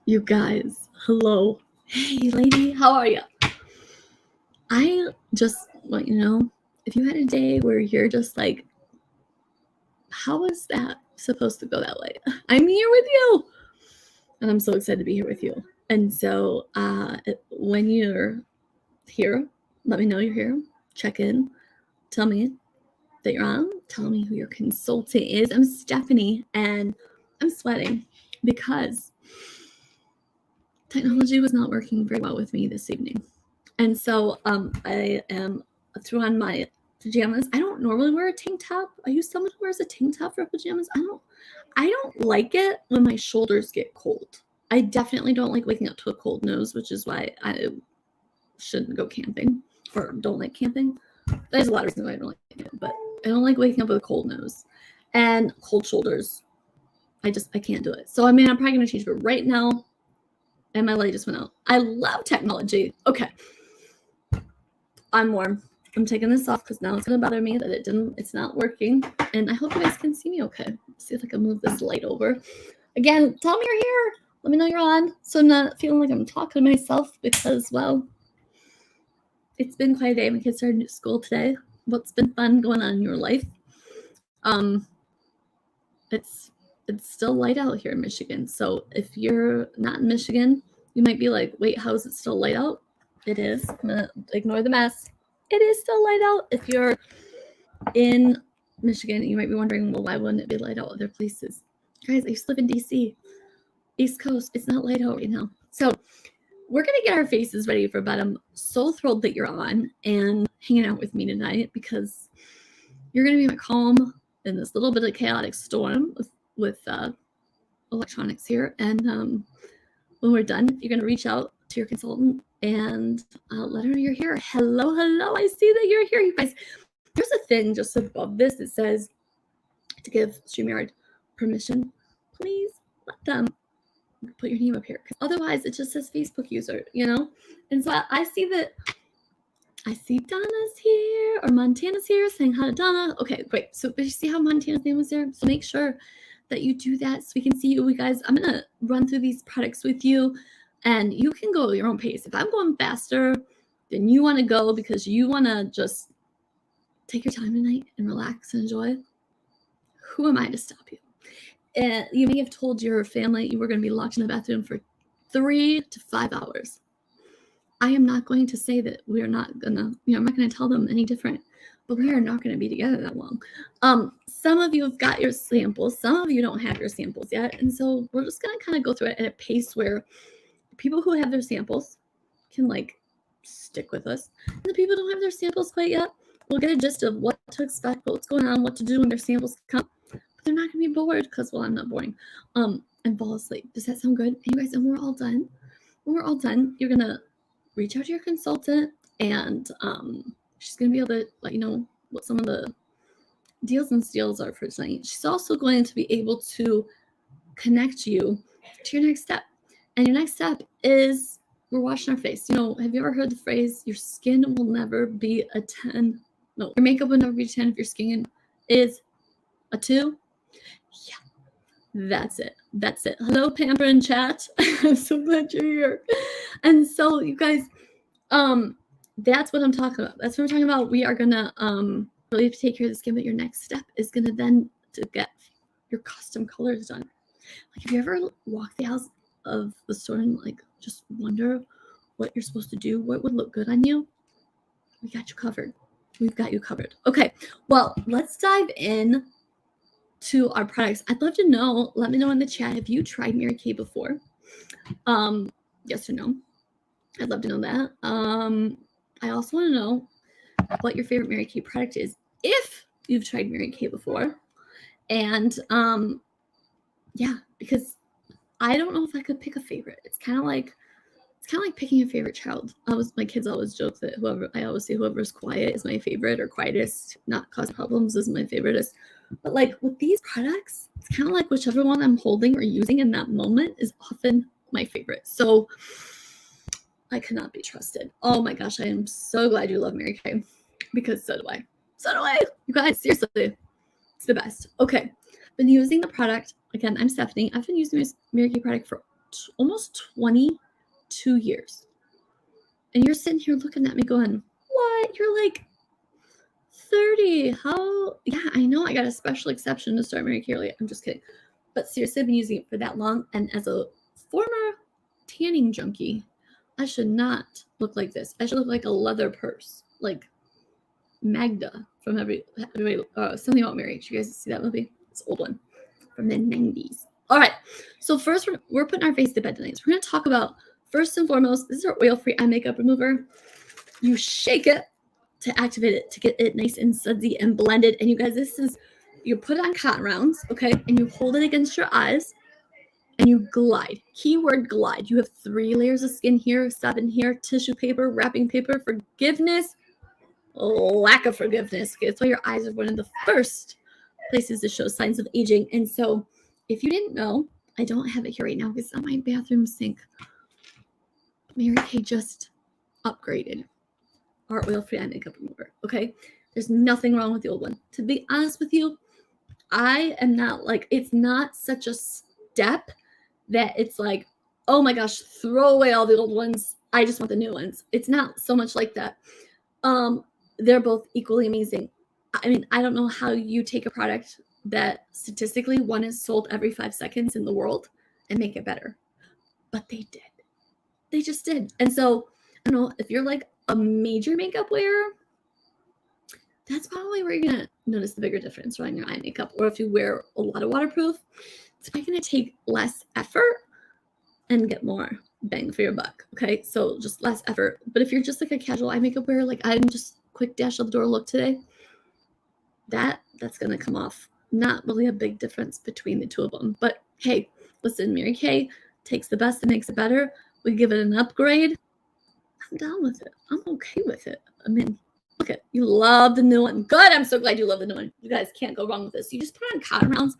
You guys, hello. Hey, lady, how are you? I just want you to know, if you had a day where you're just like, how is that supposed to go that way? I'm here with you. And I'm so excited to be here with you. And so when you're here, let me know you're here. Check in. Tell me that you're on. Tell me who your consultant is. I'm Stephanie, and I'm sweating because technology was not working very well with me this evening. And so I am threw on my pajamas. I don't normally wear a tank top. Are you someone who wears a tank top for pajamas? I don't like it when my shoulders get cold. I definitely don't like waking up to a cold nose, which is why I shouldn't go camping or don't like camping. There's a lot of reasons why I don't like it, but I don't like waking up with a cold nose and cold shoulders. I can't do it. So I mean, I'm probably gonna change, but right now, and my light just went out. I love technology. Okay. I'm warm. I'm taking this off because now it's gonna bother me that it's not working. And I hope you guys can see me okay. Let's see if I can move this light over. Again, tell me you're here. Let me know you're on. So I'm not feeling like I'm talking to myself because, well, it's been quite a day. My kids started school today. What's been fun going on in your life? It's still light out here in Michigan. So if you're not in Michigan, you might be like, wait, how is it still light out? It is. I'm gonna ignore the mess. It is still light out. If you're in Michigan, you might be wondering, well, why wouldn't it be light out other places? Guys, I used to live in DC, East Coast. It's not light out right now. So we're gonna get our faces ready for bed. I'm so thrilled that you're on and hanging out with me tonight because you're gonna be my calm in this little bit of chaotic storm with electronics here. And when we're done, you're gonna reach out to your consultant and let her know you're here. Hello, hello. I see that you're here, you guys. There's a thing just above this that says to give StreamYard permission. Please let them put your name up here, because otherwise it just says Facebook user, you know? And so I see Donna's here, or Montana's here, saying hi to Donna. Okay, great. So you see how Montana's name was there? So make sure that you do that so we can see you guys. I'm going to run through these products with you, and you can go at your own pace. If I'm going faster than you want to go because you want to just take your time tonight and relax and enjoy, who am I to stop you? You may have told your family you were going to be locked in the bathroom for 3 to 5 hours. I am not going to say that we're not going to, I'm not going to tell them any different, but we are not going to be together that long. Some of you have got your samples. Some of you don't have your samples yet. And so we're just going to kind of go through it at a pace where people who have their samples can like stick with us. And the people who don't have their samples quite yet will get a gist of what to expect, what's going on, what to do when their samples come. But they're not going to be bored because, well, I'm not boring. And fall asleep. Does that sound good? And you guys, and we're all done. When we're all done, you're going to reach out to your consultant, and she's going to be able to let you know what some of the deals and steals are for tonight. She's also going to be able to connect you to your next step. And your next step is we're washing our face. Have you ever heard the phrase, your skin will never be a 10? No, your makeup will never be a 10 if your skin is a 2. Yeah, that's it. Hello, Pamper in chat. I'm so glad you're here. And so, you guys, that's what I'm talking about. That's what we're talking about. We are gonna really take care of the skin, but your next step is gonna then to get your custom colors done. Like, have you ever walked the aisles of the store and like just wonder what you're supposed to do, what would look good on you? We got you covered. We've got you covered. Okay, well, let's dive in to our products. I'd love to know, let me know in the chat, have you tried Mary Kay before? Yes or no? I'd love to know that. I also want to know what your favorite Mary Kay product is, if you've tried Mary Kay before. And yeah, because I don't know if I could pick a favorite. It's kind of like picking a favorite child. My kids always joke that whoever's quiet is my favorite, or quietest, not cause problems, is my favoriteest. But like with these products, it's kind of like whichever one I'm holding or using in that moment is often my favorite. So I cannot be trusted. Oh my gosh, I am so glad you love Mary Kay, because so do I. You guys, seriously, it's the best. Okay, been using the product. Again, I'm Stephanie. I've been using this Mary Kay product for almost 22 years. And you're sitting here looking at me going, what? You're like 30. How? Yeah, I know I got a special exception to start Mary Kay early. I'm just kidding. But seriously, I've been using it for that long. And as a former tanning junkie, I should not look like this. I should look like a leather purse, like Magda from Something About Mary. Did you guys see that movie? It's an old one from the 90s. All right. So first, we're putting our face to bed tonight. So we're going to talk about, first and foremost, this is our oil-free eye makeup remover. You shake it to activate it, to get it nice and sudsy and blended. And you guys, you put it on cotton rounds, okay? And you hold it against your eyes and you glide. Keyword glide. You have 3 layers of skin here, 7 here, tissue paper, wrapping paper, forgiveness, lack of forgiveness. Okay, that's why your eyes are one of the first places to show signs of aging. And so if you didn't know, I don't have it here right now because it's on my bathroom sink. Mary Kay just upgraded our oil-free eye makeup remover, okay? There's nothing wrong with the old one. To be honest with you, I am not like, it's not such a step that it's like, oh my gosh, throw away all the old ones. I just want the new ones. It's not so much like that. They're both equally amazing. I mean, I don't know how you take a product that statistically one is sold every 5 seconds in the world and make it better. But they did. They just did. And so, I don't know, if you're like a major makeup wearer, that's probably where you're going to notice the bigger difference on your eye makeup. Or if you wear a lot of waterproof, it's probably going to take less effort and get more bang for your buck. Okay, so just less effort. But if you're just like a casual eye makeup wearer, like I'm just quick dash of the door look today, that's going to come off. Not really a big difference between the two of them. But hey, listen, Mary Kay takes the best and makes it better. We give it an upgrade. I'm down with it. I'm okay with it. I mean, look at, you love the new one. Good. I'm so glad you love the new one. You guys can't go wrong with this. You just put it on cotton rounds,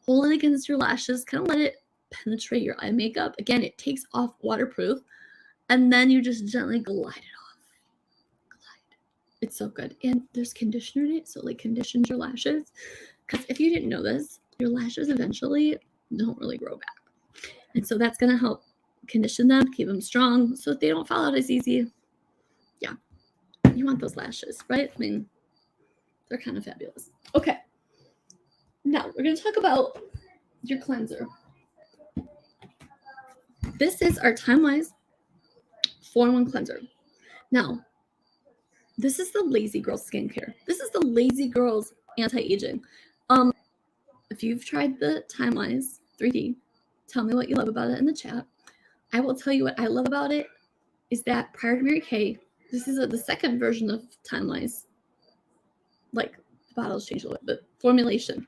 hold it against your lashes, kind of let it penetrate your eye makeup. Again, it takes off waterproof, and then you just gently glide it off. Glide. It's so good. And there's conditioner in it, so it like conditions your lashes. Because if you didn't know this, your lashes eventually don't really grow back. And so that's going to help condition them, keep them strong so that they don't fall out as easy. Yeah. You want those lashes, right? I mean, they're kind of fabulous. Okay. Now, we're going to talk about your cleanser. This is our Time-Wise 4-in-1 cleanser. Now, this is the Lazy Girl skincare. This is the Lazy Girl's anti-aging. If you've tried the Time-Wise 3D, tell me what you love about it in the chat. I will tell you what I love about it is that prior to Mary Kay, this is the second version of Time-Wise. Like, the bottles changed a little bit, but formulation.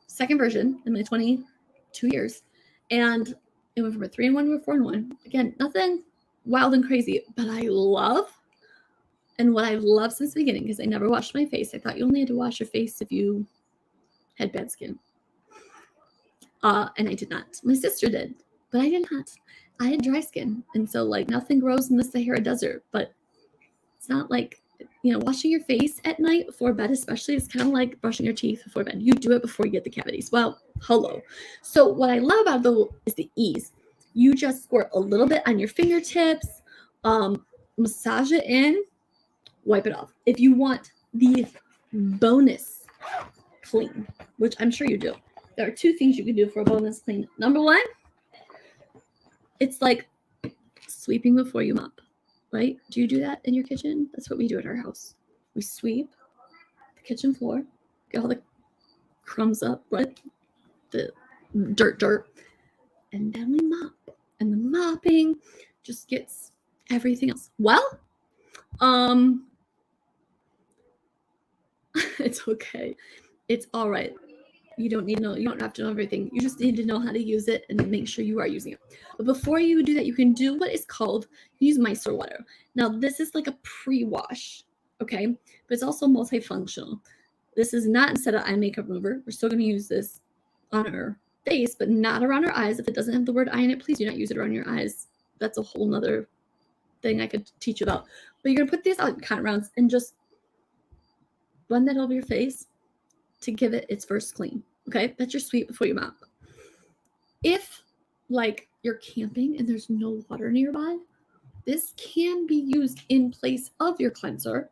Second version in my 22 years. And it went from a 3-in-1 to a 4-in-1. Again, nothing wild and crazy, but I love, and what I've loved since the beginning, because I never washed my face. I thought you only had to wash your face if you had bad skin. And I did not. My sister did, but I did not. I had dry skin. And so like nothing grows in the Sahara Desert, but it's not like, you know, washing your face at night before bed, especially, it's kind of like brushing your teeth before bed. You do it before you get the cavities. Well, hello. So what I love about it though is the ease. You just squirt a little bit on your fingertips, massage it in, wipe it off. If you want the bonus clean, which I'm sure you do, there are 2 things you can do for a bonus clean. Number 1, it's like sweeping before you mop, right? Do you do that in your kitchen? That's what we do at our house. We sweep the kitchen floor, get all the crumbs up, right? The dirt, and then we mop. And the mopping just gets everything else. Well, it's okay. It's all right. You don't need to know. You don't have to know everything. You just need to know how to use it and make sure you are using it. But before you do that, you can do what is called, use micellar water. Now, this is like a pre-wash, okay? But it's also multifunctional. This is not instead of eye makeup remover. We're still going to use this on our face, but not around our eyes. If it doesn't have the word eye in it, please do not use it around your eyes. That's a whole nother thing I could teach you about. But you're going to put these out cotton rounds and just blend that over your face to give it its first clean. Okay, that's your sweep before you mop. If, like, you're camping and there's no water nearby, this can be used in place of your cleanser,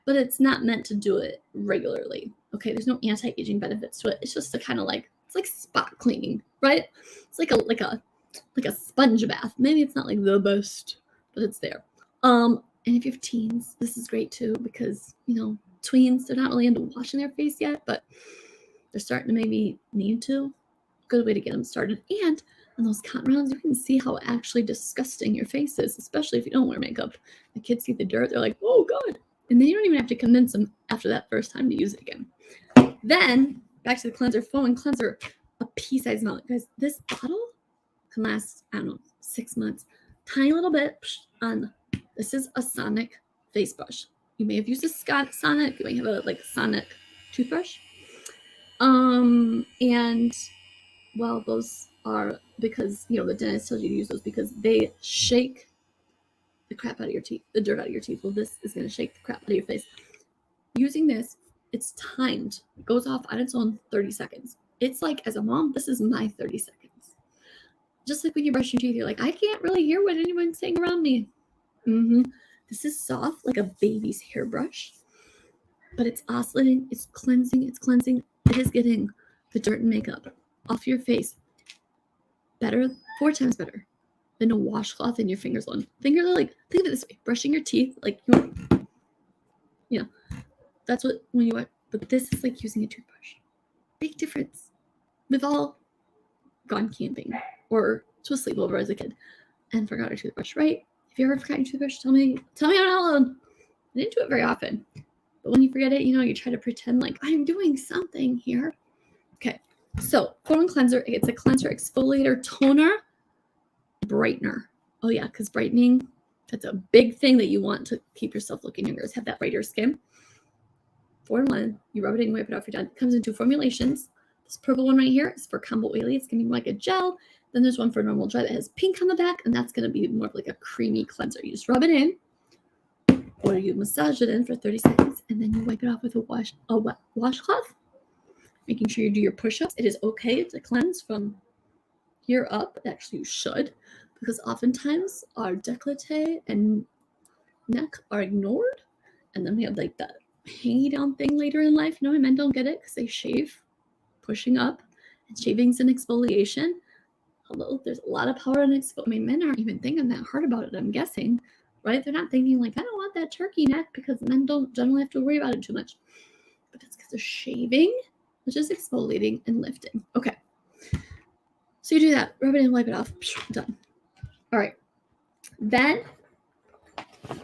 but it's not meant to do it regularly. Okay, there's no anti-aging benefits to it. It's just a kind of like, it's like spot cleaning, right? It's like a sponge bath. Maybe it's not like the best, but it's there. And if you have teens, this is great too, because tweens, they're not really into washing their face yet, but they're starting to maybe need to. Good way to get them started. And on those cotton rounds, you can see how actually disgusting your face is, especially if you don't wear makeup. The kids see the dirt, they're like, oh God. And then you don't even have to convince them after that first time to use it again. Then, back to the cleanser, foam and cleanser, a pea-sized amount. Guys, this bottle can last, 6 months. Tiny little bit on, this is a Sonic face brush. You may have used a Sonic, you may have a Sonic toothbrush. And well, those are because, the dentist tells you to use those because they shake the crap out of your teeth, the dirt out of your teeth. Well, this is going to shake the crap out of your face. Using this, it's timed. It goes off on its own 30 seconds. It's like, as a mom, this is my 30 seconds. Just like when you brush your teeth, you're like, I can't really hear what anyone's saying around me. This is soft, like a baby's hairbrush, but it's oscillating, it's cleansing. It is getting the dirt and makeup off your face better, 4 times better than a washcloth in your fingers alone. Fingers are like, think of it this way, brushing your teeth, like, that's what, when you are, but this is like using a toothbrush. Big difference. We've all gone camping or to a sleepover as a kid and forgot a toothbrush, right? If you ever forgot your toothbrush, tell me I'm not alone. I didn't do it very often. But when you forget it, you try to pretend like I'm doing something here. Okay, so foam and cleanser, it's a cleanser, exfoliator, toner, brightener. Oh yeah, because brightening, that's a big thing that you want to keep yourself looking younger, is have that brighter skin. 4-in-1, you rub it in, wipe it off, you're done. It comes in 2 formulations. This purple one right here is for combo oily. It's gonna be like a gel. Then there's one for normal dry that has pink on the back, and that's gonna be more of like a creamy cleanser. You just rub it in, or you massage it in for 30 seconds, and then you wipe it off with a wet washcloth, making sure you do your push-ups. It is okay to cleanse from here up. Actually, you should, because oftentimes our décolleté and neck are ignored, and then we have like that hanging down thing later in life. Men don't get it because they shave pushing up, and shaving's an exfoliation. Hello, there's a lot of power in exfoliation. Men aren't even thinking that hard about it, I'm guessing, right? They're not thinking like, I don't want that turkey neck, because men don't generally have to worry about it too much. But it's because of shaving, which is exfoliating and lifting. Okay. So you do that, rub it in, wipe it off, done. All right. Then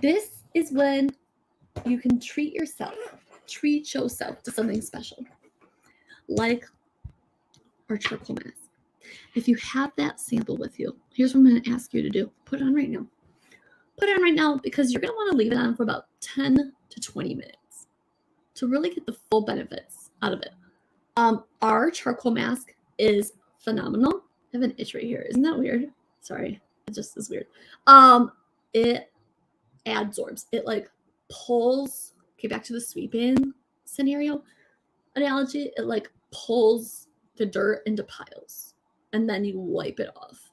this is when you can treat yourself to something special, like our charcoal mask. If you have that sample with you, here's what I'm going to ask you to do. Put it on right now. Put it on right now, because you're going to want to leave it on for about 10 to 20 minutes to really get the full benefits out of it. Our charcoal mask is phenomenal. I have an itch right here. Isn't that weird? Sorry. It just is weird. It adsorbs. It like pulls. Okay, back to the sweeping scenario analogy. It like pulls the dirt into piles, and then you wipe it off.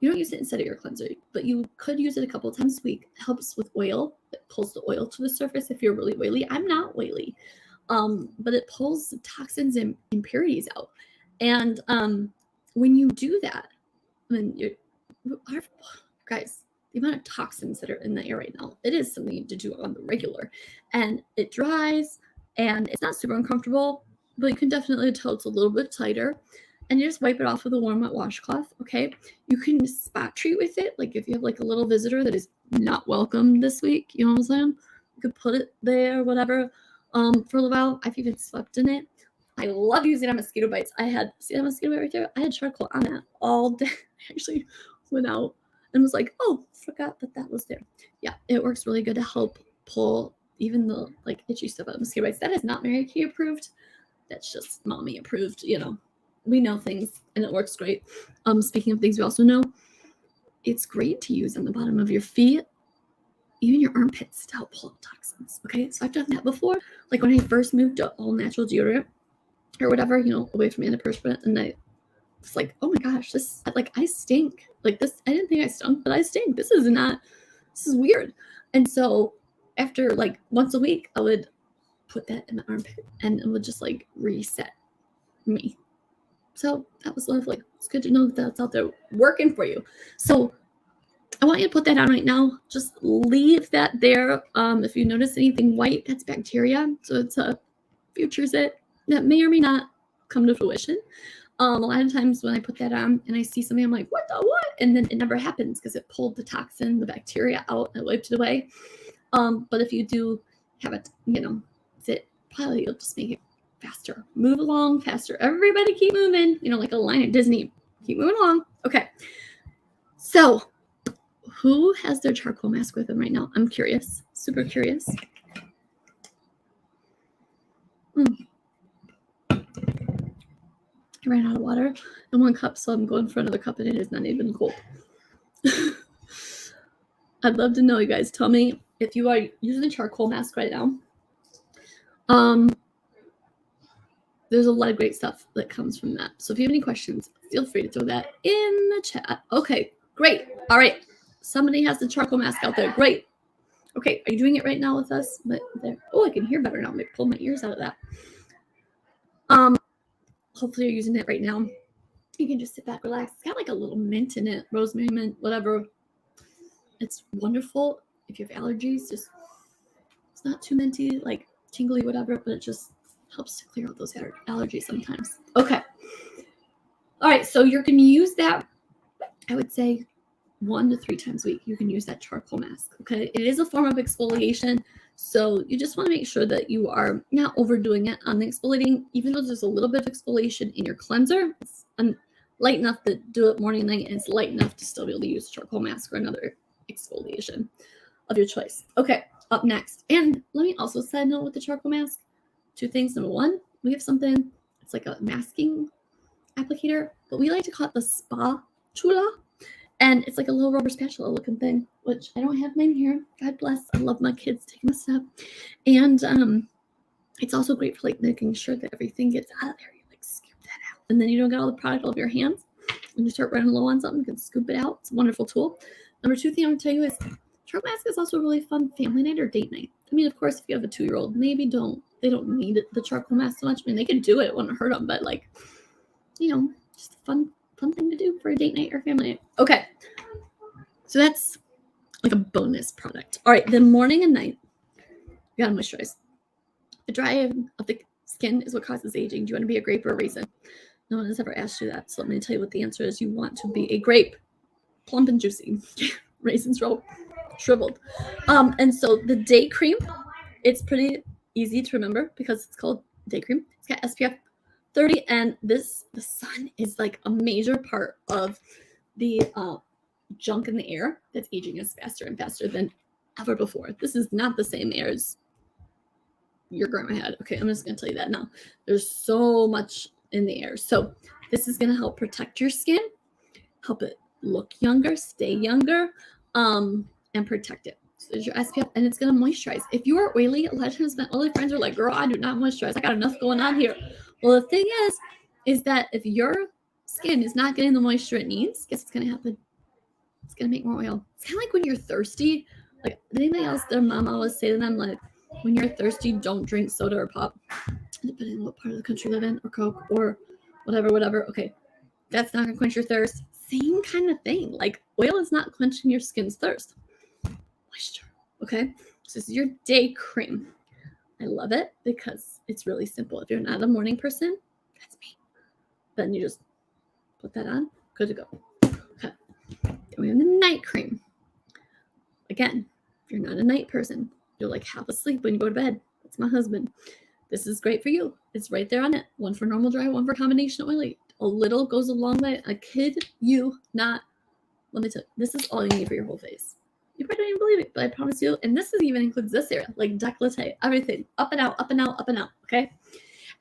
You don't use it instead of your cleanser, but you could use it a couple of times a week. It helps with oil. It pulls the oil to the surface if you're really oily. I'm not oily, but it pulls the toxins and impurities out. And when you do that, guys, the amount of toxins that are in the air right now, it is something to do on the regular. And it dries, and it's not super uncomfortable, but you can definitely tell it's a little bit tighter. And you just wipe it off with a warm wet washcloth, okay? You can spot treat with it. Like if you have like a little visitor that is not welcome this week, you know what I'm saying? You could put it there or whatever for a little while. I've even slept in it. I love using it on mosquito bites. See that mosquito bite right there? I had charcoal on that all day. I actually went out and was like, oh, forgot that was there. Yeah, it works really good to help pull even the like itchy stuff out of mosquito bites. That is not Mary Kay approved. That's just mommy approved, We know things, and it works great. Speaking of things we also know, it's great to use on the bottom of your feet, even your armpits, to help pull out toxins. Okay, so I've done that before. Like when I first moved to all natural deodorant or whatever, away from antiperspirant, and I It's like, oh my gosh, this, like, I stink. Like this, I didn't think I stunk, but I stink. This is weird. And so after like once a week, I would put that in my armpit and it would just like reset me. So that was lovely. It's good to know that that's out there working for you. So I want you to put that on right now. Just leave that there. If you notice anything white, that's bacteria. So it's a future zit that may or may not come to fruition. A lot of times when I put that on and I see something, I'm like, what the what? And then it never happens because it pulled the toxin, the bacteria out, and it wiped it away. But if you do have it, zit, probably you'll just make it faster. Move along faster. Everybody keep moving. Like a line at Disney. Keep moving along. Okay. So who has their charcoal mask with them right now? I'm curious. Super curious. I ran out of water in 1 cup, so I'm going for another cup, and it is not even cold. I'd love to know, you guys. Tell me if you are using a charcoal mask right now. There's a lot of great stuff that comes from that. So if you have any questions, feel free to throw that in the chat. Okay, great. All right. Somebody has the charcoal mask out there. Great. Okay, are you doing it right now with us? Oh, I can hear better now. I'm going to pull my ears out of that. Hopefully you're using it right now. You can just sit back, relax. It's got like a little mint in it, rosemary mint, whatever. It's wonderful. If you have allergies, it's not too minty, like tingly, whatever, but it just helps to clear out those allergies sometimes. Okay. All right, so you're going to use that, I would say, 1 to 3 times a week. You can use that charcoal mask, okay? It is a form of exfoliation, so you just want to make sure that you are not overdoing it on the exfoliating. Even though there's a little bit of exfoliation in your cleanser, it's light enough to do it morning and night, and it's light enough to still be able to use charcoal mask or another exfoliation of your choice. Okay, up next. And let me also side note with the charcoal mask. 2 things. Number 1, we have something, it's like a masking applicator, but we like to call it the spatula. And it's like a little rubber spatula looking thing, which I don't have mine here. God bless. I love my kids taking my stuff. And it's also great for like making sure that everything gets out of there. You like scoop that out. And then you don't get all the product all over your hands. When you start running low on something, you can scoop it out. It's a wonderful tool. Number 2 thing I'm going to tell you is charcoal mask is also a really fun family night or date night. I mean, of course, if you have a 2-year-old, maybe they don't need the charcoal mask so much. I mean, they could do it. It wouldn't hurt them. But like, just a fun thing to do for a date night or family night. Okay. So that's like a bonus product. All right. Then morning and night, you got to moisturize. The drying of the skin is what causes aging. Do you want to be a grape or a raisin? No one has ever asked you that. So let me tell you what the answer is. You want to be a grape, plump and juicy. Raisins roll shriveled. And so the day cream, it's pretty easy to remember because it's called day cream. It's got SPF 30, and the sun is like a major part of the junk in the air that's aging us faster and faster than ever before. This is not the same air as your grandma had. Okay, I'm just going to tell you that now. There's so much in the air. So this is going to help protect your skin, help it look younger, stay younger, and protect it. So there's your SPF, and it's going to moisturize. If you are oily, a lot of times my oily friends are like, girl, I do not moisturize. I got enough going on here. Well, the thing is that if your skin is not getting the moisture it needs, guess what's going to happen? It's going to make more oil. It's kind of like when you're thirsty. Like, anybody else, their mom always say to them, like, when you're thirsty, don't drink soda or pop, depending on what part of the country you live in, or Coke, or whatever. Okay, that's not going to quench your thirst. Same kind of thing. Like, oil is not quenching your skin's thirst. Moisture, okay? So this is your day cream. I love it because it's really simple. If you're not a morning person, that's me. Then you just put that on, good to go. Okay. Then we have the night cream. Again, if you're not a night person, you're like half asleep when you go to bed. That's my husband. This is great for you. It's right there on it. 1 for normal dry, 1 for combination oily. A little goes a long way. I kid you not. Let me tell you, this is all you need for your whole face. You probably don't even believe it, but I promise you, and this even includes this area, like décolleté, everything, up and out, up and out, up and out, okay?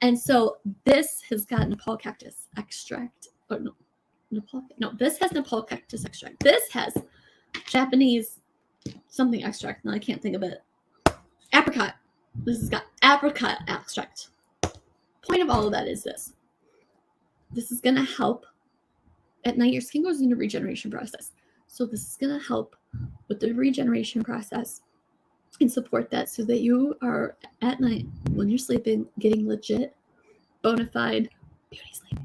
And so this has got Nepal cactus extract, or this has Nepal cactus extract. This has Japanese something extract. No, I can't think of it. Apricot. This has got apricot extract. Point of all of that is this. This is going to help at night your skin goes into regeneration process. So this is going to help with the regeneration process and support that so that you are at night when you're sleeping getting legit, bona fide beauty sleep.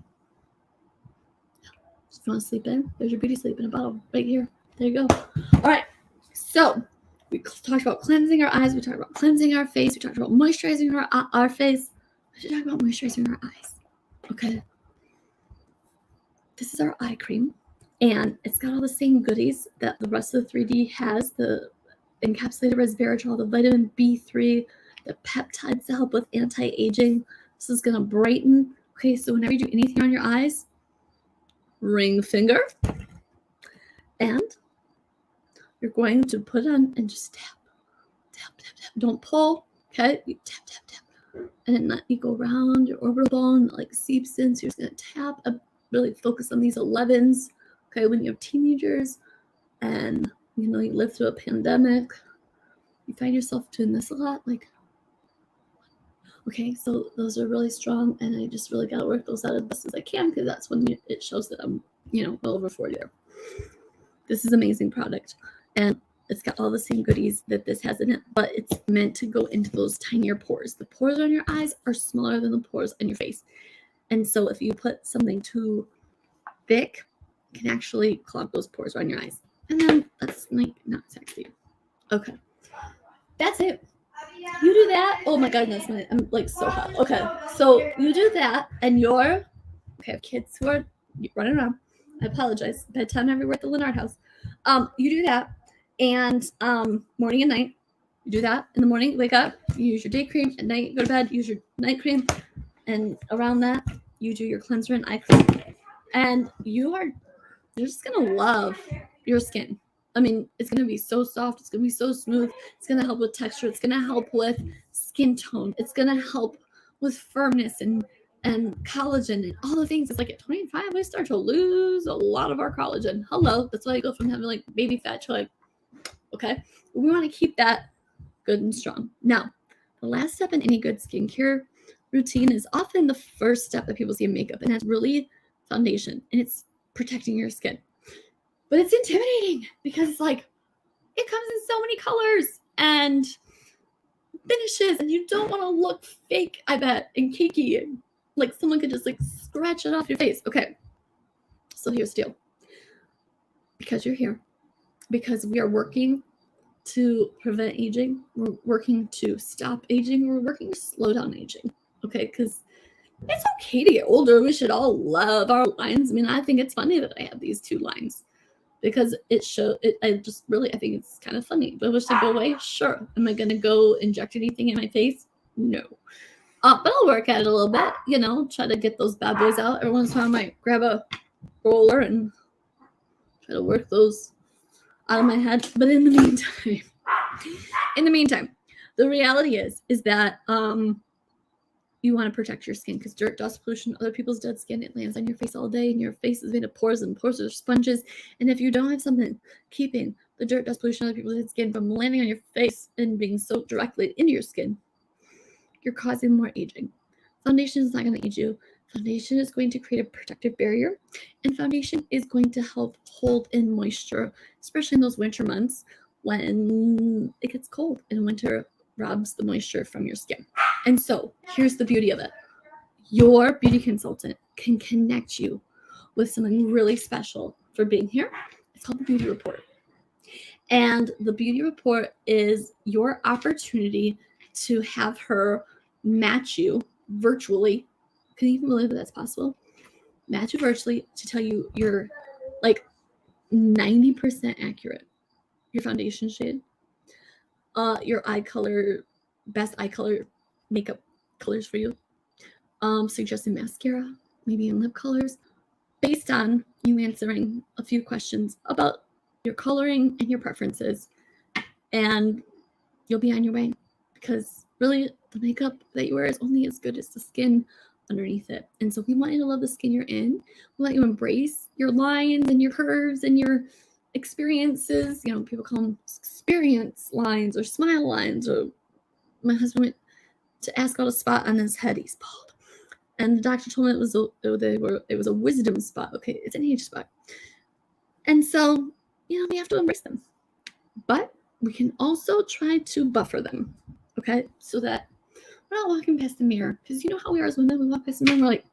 If you want to sleep in, there's your beauty sleep in a bottle right here. There you go. All right. So we talked about cleansing our eyes. We talked about cleansing our face. We talked about moisturizing our face. We should talk about moisturizing our eyes. Okay. This is our eye cream. And it's got all the same goodies that the rest of the 3D has. The encapsulated resveratrol, the vitamin B3, the peptides to help with anti-aging. This is going to brighten. Okay, so whenever you do anything on your eyes, ring finger. And you're going to put it on and just tap, tap, tap, tap. Don't pull, okay? You tap, tap, tap. And then you go around your orbital bone, like seeps in. So you're just going to tap, really focus on these 11s, okay? When you have teenagers and, you know, you live through a pandemic, you find yourself doing this a lot, like, okay, so those are really strong, and I just really got to work those out as best as I can because that's when it shows that I'm, you know, well over 40 there. This is an amazing product, and it's got all the same goodies that this has in it, but it's meant to go into those tinier pores. The pores on your eyes are smaller than the pores on your face, and so if you put something too thick, it can actually clog those pores on your eyes, and then that's like not sexy. Okay, that's it. You do that. Oh my goodness, I'm like so hot. Okay, so you do that, and you're okay. I have kids who are running around. I apologize. Bedtime everywhere at the Lennard house. You do that, and morning and night. You do that in the morning. Wake up. You use your day cream. At night, you go to bed. Use your night cream, and around that, you do your cleanser and eye cream. And you're just gonna love your skin. I mean, it's going to be so soft. It's going to be so smooth. It's going to help with texture. It's going to help with skin tone. It's going to help with firmness and collagen and all the things. It's like at 25, we start to lose a lot of our collagen. Hello. That's why I go from having like baby fat to like, okay. We want to keep that good and strong. Now, the last step in any good skincare routine is often the first step that people see in makeup, and that's really foundation, and it's protecting your skin. But it's intimidating because it's like, it comes in so many colors and finishes, and you don't want to look fake, I bet, and cakey. And like someone could just like scratch it off your face. Okay, so here's the deal. Because you're here, because we are working to prevent aging, we're working to stop aging, we're working to slow down aging. Okay, because it's okay to get older. We should all love our lines. I mean, I think it's funny that I have these 2 lines. Because it shows it, I think it's kind of funny. But I wish to go away? Sure. Am I gonna go inject anything in my face? No. But I'll work at it a little bit, you know, try to get those bad boys out. Every once in a while I might grab a roller and try to work those out of my head. But in the meantime, the reality is that you want to protect your skin because dirt, dust, pollution, other people's dead skin, it lands on your face all day, and your face is made of pores, and pores are sponges. And if you don't have something keeping the dirt, dust, pollution, other people's dead skin from landing on your face and being soaked directly into your skin, you're causing more aging. Foundation is not going to age you. Foundation is going to create a protective barrier, and foundation is going to help hold in moisture, especially in those winter months when it gets cold and winter robs the moisture from your skin. And so here's the beauty of it. Your beauty consultant can connect you with something really special for being here. It's called the Beauty Report. And the Beauty Report is your opportunity to have her match you virtually. Can you even believe that that's possible? Match you virtually to tell you you're like 90% accurate. Your foundation shade, your eye color, best eye color makeup colors for you, suggesting mascara, maybe in lip colors, based on you answering a few questions about your coloring and your preferences, and you'll be on your way because really the makeup that you wear is only as good as the skin underneath it. And so we want you to love the skin you're in. We want you to embrace your lines and your curves and your experiences. You know, people call them experience lines or smile lines. Or my husband went to ask out a spot on his head. He's bald. And the doctor told me it was a wisdom spot. Okay, it's an age spot. And so, we have to embrace them. But we can also try to buffer them, okay? So that we're not walking past the mirror. Because you know how we are as women, we walk past the mirror and we're like,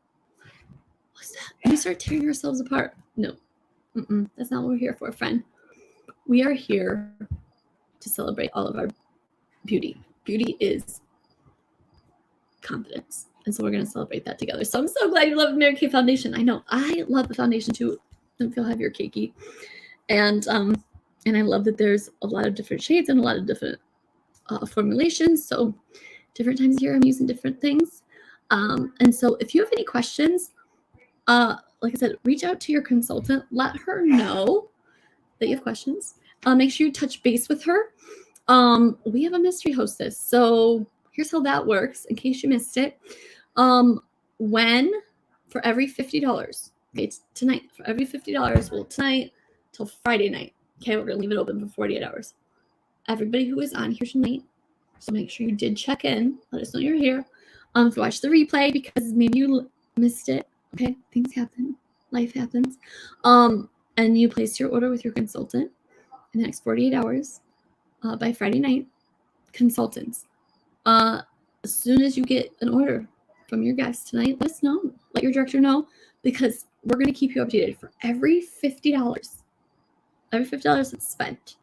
what's that? And we start tearing ourselves apart. No, that's not what we're here for, friend. We are here to celebrate all of our beauty. Beauty is confidence. And so we're going to celebrate that together. So I'm so glad you love Mary Kay Foundation. I know. I love the foundation too. Don't feel heavy or cakey. And I love that there's a lot of different shades and a lot of different formulations. So different times of year, I'm using different things. And so if you have any questions, like I said, reach out to your consultant. Let her know that you have questions. Make sure you touch base with her. We have a mystery hostess. So here's how that works in case you missed it. When for every $50, okay, it's tonight, for every $50, well, tonight till Friday night, okay, we're going to leave it open for 48 hours. Everybody who is on here tonight, so make sure you did check in. Let us know you're here. If you watch the replay because maybe you missed it, okay, things happen. Life happens. And you placed your order with your consultant in the next 48 hours by Friday night. Consultants. As soon as you get an order from your guest tonight, let us know. Let your director know because we're going to keep you updated for every $50. Every $50 that's spent,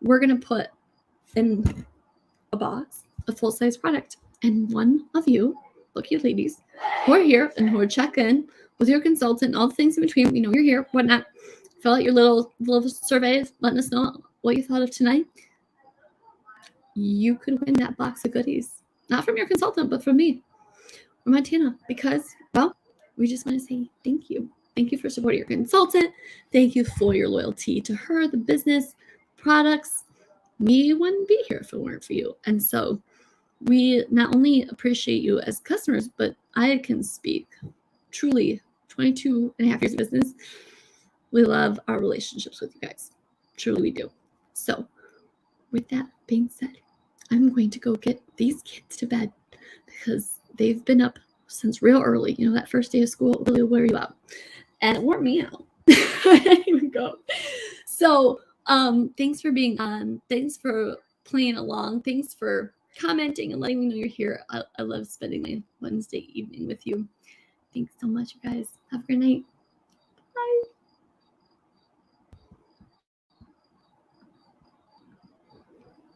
we're going to put in a box a full-size product. And one of you, lucky ladies, who are here and who are check-in with your consultant and all the things in between, you're here, whatnot, fill out your little surveys, letting us know what you thought of tonight. You could win that box of goodies. Not from your consultant, but from me, from Montana, because, well, we just want to say thank you. Thank you for supporting your consultant. Thank you for your loyalty to her, the business, products. We wouldn't be here if it weren't for you. And so we not only appreciate you as customers, but I can speak truly 22 and a half years of business. We love our relationships with you guys. Truly we do. So with that being said, I'm going to go get these kids to bed because they've been up since real early. That first day of school really will wear you out. And it wore me out. I didn't even go. So thanks for being on. Thanks for playing along. Thanks for commenting and letting me know you're here. I love spending my Wednesday evening with you. Thanks so much, you guys. Have a great night. Bye.